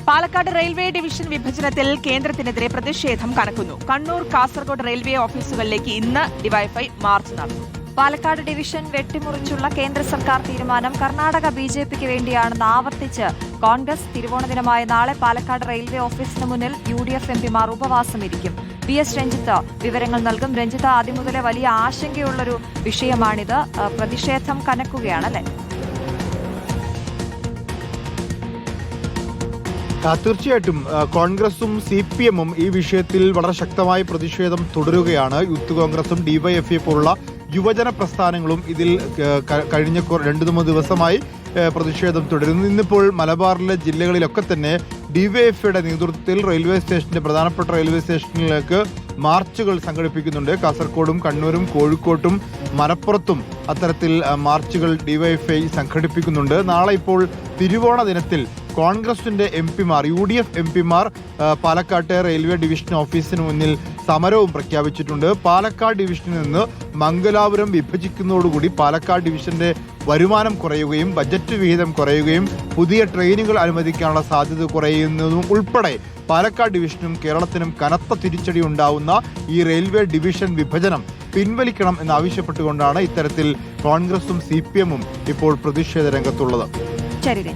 Palakkad railway division വിഭജനത്തിൽ കേന്ദ്രത്തിനെതിരെ പ്രതിഷേധം കനക്കുന്നു. Kannur, Kasaragod railway ഓഫീസുകളിലേക്ക് ഇന്ന് DYFI March നടത്തും. പാലക്കാട് ഡിവിഷൻ വെട്ടിമുറിച്ചുള്ള കേന്ദ്ര സർക്കാർ തീരുമാനം കർണാടക ബിജെപിക്ക് വേണ്ടിയാണെന്ന് ആവർത്തിച്ച് കോൺഗ്രസ്. തിരുവോണദിനമായ നാളെ പാലക്കാട് റെയിൽവേ ഓഫീസിന് മുന്നിൽ UDF എംപിമാർ ഉപവാസമിരിക്കും. PS രഞ്ജിത്ത് വിവരങ്ങൾ നൽകും. രഞ്ജിത്ത്, ആദ്യം മുതലേ വലിയ ആശങ്കയുള്ളൊരു വിഷയമാണിത്. പ്രതിഷേധം കനക്കുകയാണല്ലേ? തീർച്ചയായിട്ടും കോൺഗ്രസും CPM-ഉം ഈ വിഷയത്തിൽ വളരെ ശക്തമായ പ്രതിഷേധം തുടരുകയാണ്. യൂത്ത് കോൺഗ്രസും DYFI പോലുള്ള യുവജന പ്രസ്ഥാനങ്ങളും ഇതിൽ കഴിഞ്ഞ 2-3 ദിവസമായി പ്രതിഷേധം തുടരുന്നു. ഇന്നിപ്പോൾ മലബാറിലെ ജില്ലകളിലൊക്കെ തന്നെ DYFIയുടെ നേതൃത്വത്തിൽ പ്രധാനപ്പെട്ട റെയിൽവേ സ്റ്റേഷനിലേക്ക് മാർച്ചുകൾ സംഘടിപ്പിക്കുന്നുണ്ട്. കാസർഗോഡും കണ്ണൂരും കോഴിക്കോട്ടും മലപ്പുറത്തും അത്തരത്തിൽ മാർച്ചുകൾ DYFI സംഘടിപ്പിക്കുന്നുണ്ട്. നാളെ ഇപ്പോൾ തിരുവോണ ദിനത്തിൽ കോൺഗ്രസിന്റെ MPമാർ, UDF MPമാർ പാലക്കാട്ടെ റെയിൽവേ ഡിവിഷൻ ഓഫീസിന് മുന്നിൽ സമരവും പ്രഖ്യാപിച്ചിട്ടുണ്ട്. പാലക്കാട് ഡിവിഷനിൽ നിന്ന് മംഗലാപുരം വിഭജിക്കുന്നതോടുകൂടി പാലക്കാട് ഡിവിഷന്റെ വരുമാനം കുറയുകയും ബജറ്റ് വിഹിതം കുറയുകയും പുതിയ ട്രെയിനുകൾ അനുവദിക്കാനുള്ള സാധ്യത കുറയുന്നതും ഉൾപ്പെടെ പാലക്കാട് ഡിവിഷനും കേരളത്തിനും കനത്ത തിരിച്ചടി ഉണ്ടാവുന്ന ഈ റെയിൽവേ ഡിവിഷൻ വിഭജനം പിൻവലിക്കണം എന്നാവശ്യപ്പെട്ടുകൊണ്ടാണ് ഇത്തരത്തിൽ കോൺഗ്രസും CPM-ഉം ഇപ്പോൾ പ്രതിഷേധ രംഗത്തുള്ളത്. ശരി.